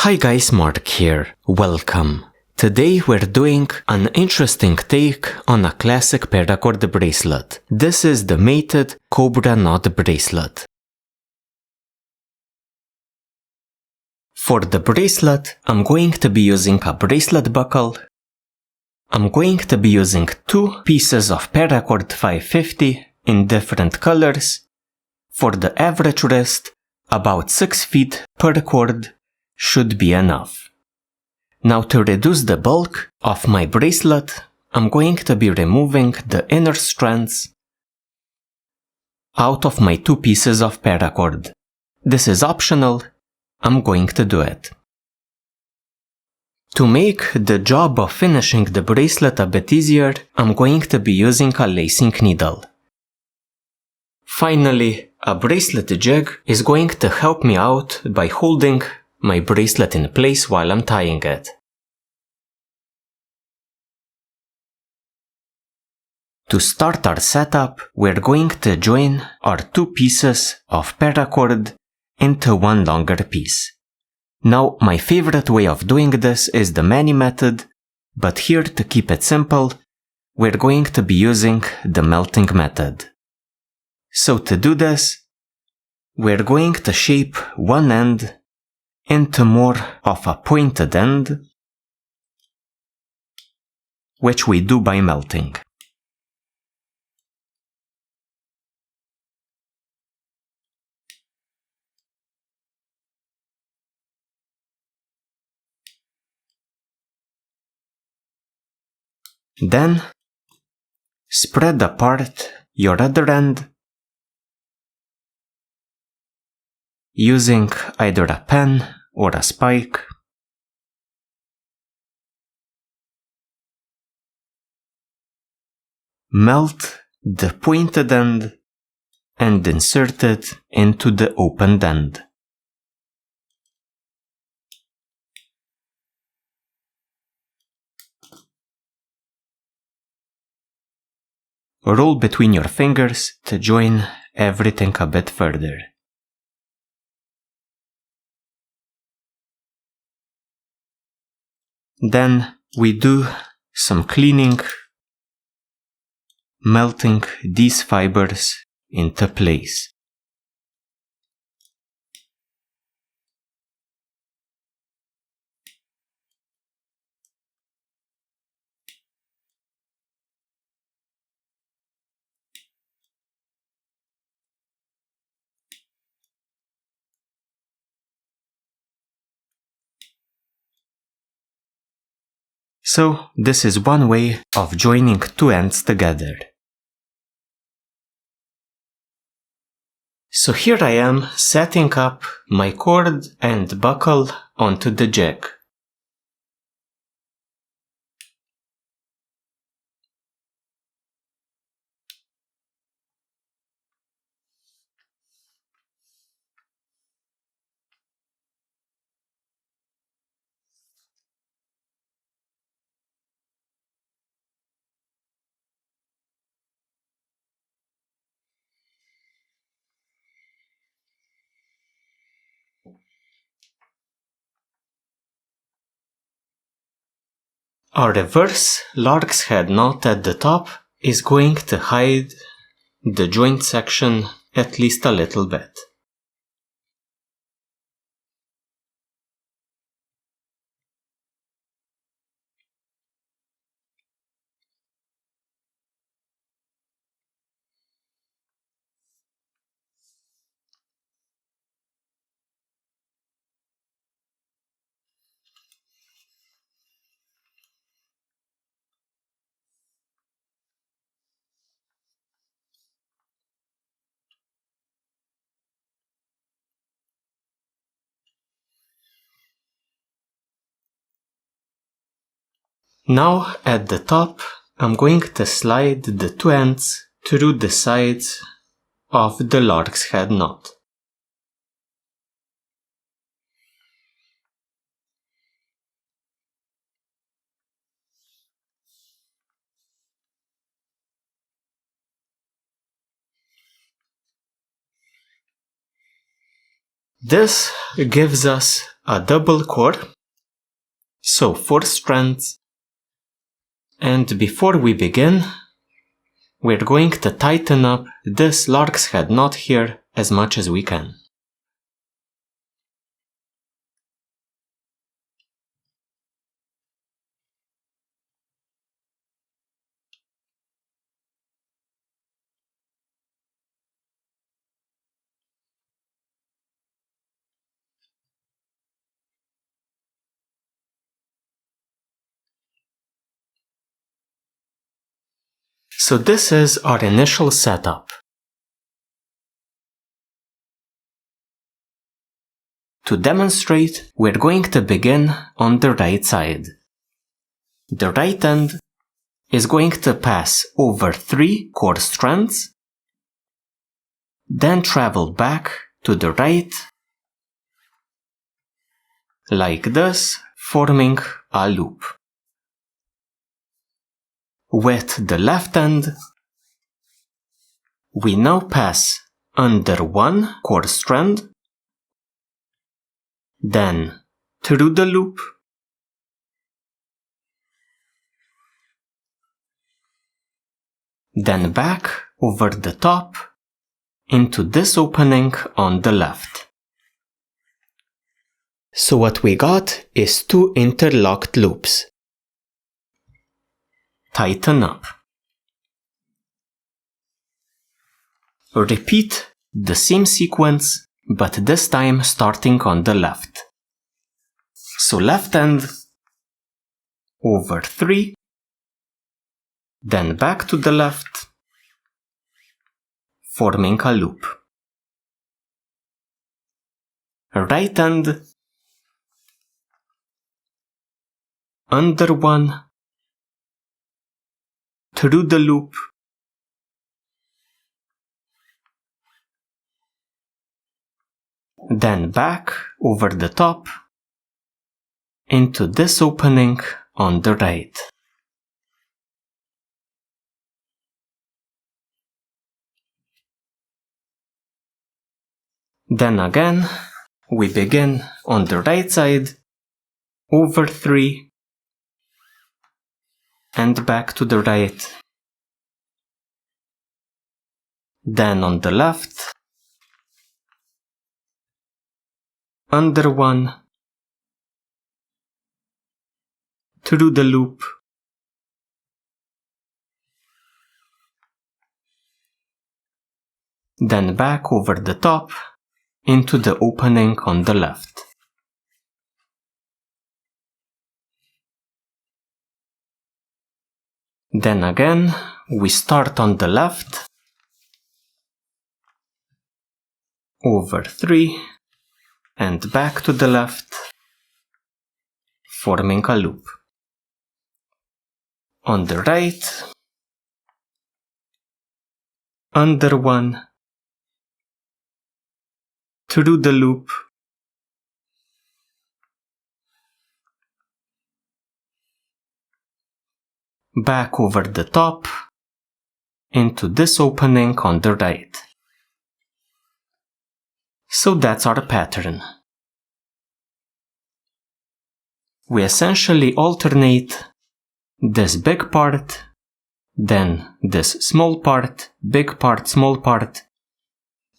Hi guys, Mark here. Welcome. Today we're doing an interesting take on a classic Paracord bracelet. This is the mated Cobra knot bracelet. For the bracelet, I'm going to be using a bracelet buckle. I'm going to be using 2 pieces of Paracord 550 in different colors. For the average wrist, about 6 feet per cord should be enough. Now to reduce the bulk of my bracelet, I'm going to be removing the inner strands out of my 2 pieces of paracord. This is optional, I'm going to do it. To make the job of finishing the bracelet a bit easier, I'm going to be using a lacing needle. Finally, a bracelet jig is going to help me out by holding my bracelet in place while I'm tying it. To start our setup, we're going to join our 2 pieces of paracord into one longer piece. Now, my favorite way of doing this is the mani method, but here to keep it simple, we're going to be using the melting method. So to do this, we're going to shape one end into more of a pointed end, which we do by melting. Then, spread apart your other end using either a pen or a spike. Melt the pointed end and insert it into the opened end. Roll between your fingers to join everything a bit further. Then we do some cleaning, melting these fibers into place. So, this is one way of joining 2 ends together. So here I am setting up my cord and buckle onto the jig. Our reverse lark's head knot at the top is going to hide the joint section at least a little bit. Now at the top, I'm going to slide the 2 ends through the sides of the lark's head knot. This gives us a double cord, so 4 strands, and before we begin, we're going to tighten up this lark's head knot here as much as we can. So this is our initial setup. To demonstrate, we're going to begin on the right side. The right end is going to pass over 3 cord strands, then travel back to the right, like this, forming a loop. With the left end, we now pass under 1 cord strand, then through the loop, then back over the top into this opening on the left. So what we got is 2 interlocked loops. Tighten up. Repeat the same sequence, but this time starting on the left. So left end, over 3, then back to the left, forming a loop. Right end, under 1, through the loop, then back over the top into this opening on the right. Then again, we begin on the right side, over 3, and back to the right. Then on the left, under 1, through the loop, then back over the top into the opening on the left. Then again, we start on the left, over 3, and back to the left, forming a loop. On the right, under 1, through the loop, back over the top into this opening on the right. So that's our pattern. We essentially alternate this big part, then this small part, big part, small part.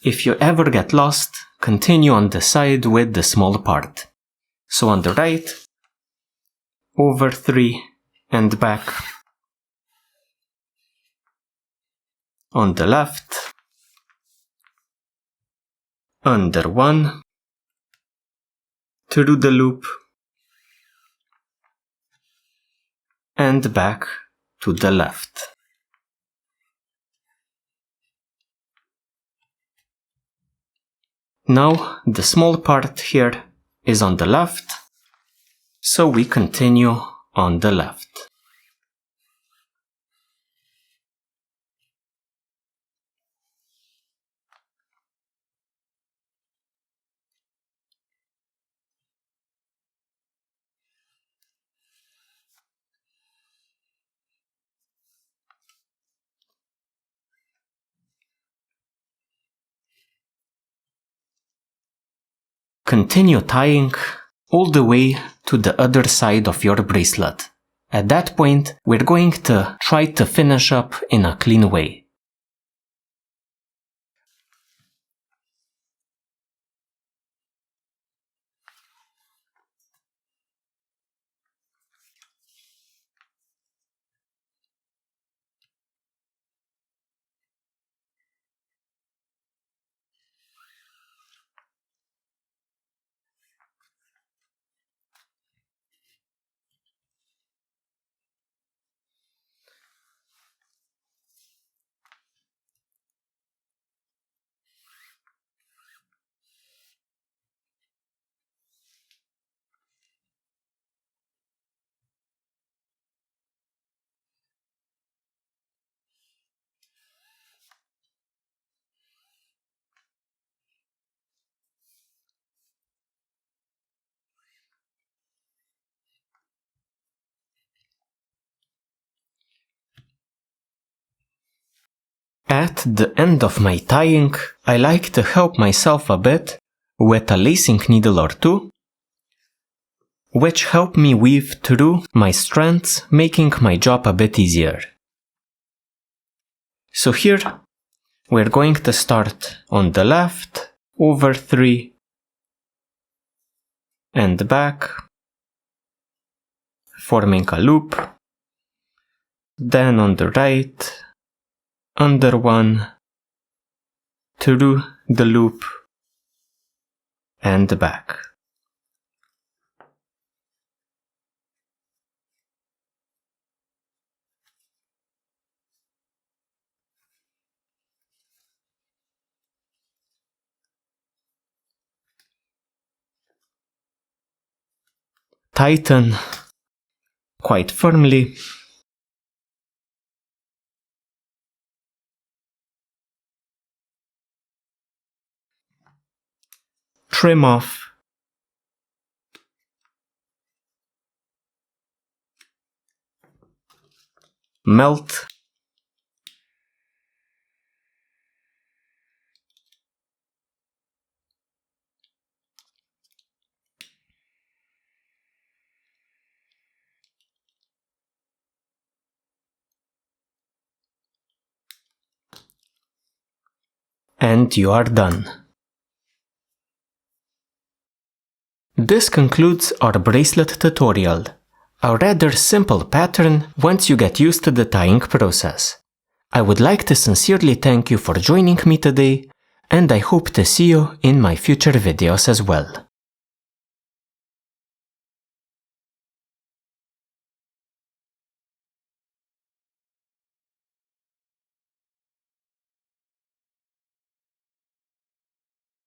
If you ever get lost, continue on the side with the small part. So on the right, over 3 and back. On the left, under 1, through the loop, and back to the left. Now the small part here is on the left, so we continue on the left. Continue tying all the way to the other side of your bracelet. At that point, we're going to try to finish up in a clean way. At the end of my tying, I like to help myself a bit with a lacing needle or two, which help me weave through my strands, making my job a bit easier. So here, we're going to start on the left, over 3, and back, forming a loop, then on the right, under 1, through the loop, and back. Tighten quite firmly. Trim off. Melt. And you are done. This concludes our bracelet tutorial. A rather simple pattern once you get used to the tying process. I would like to sincerely thank you for joining me today, and I hope to see you in my future videos as well.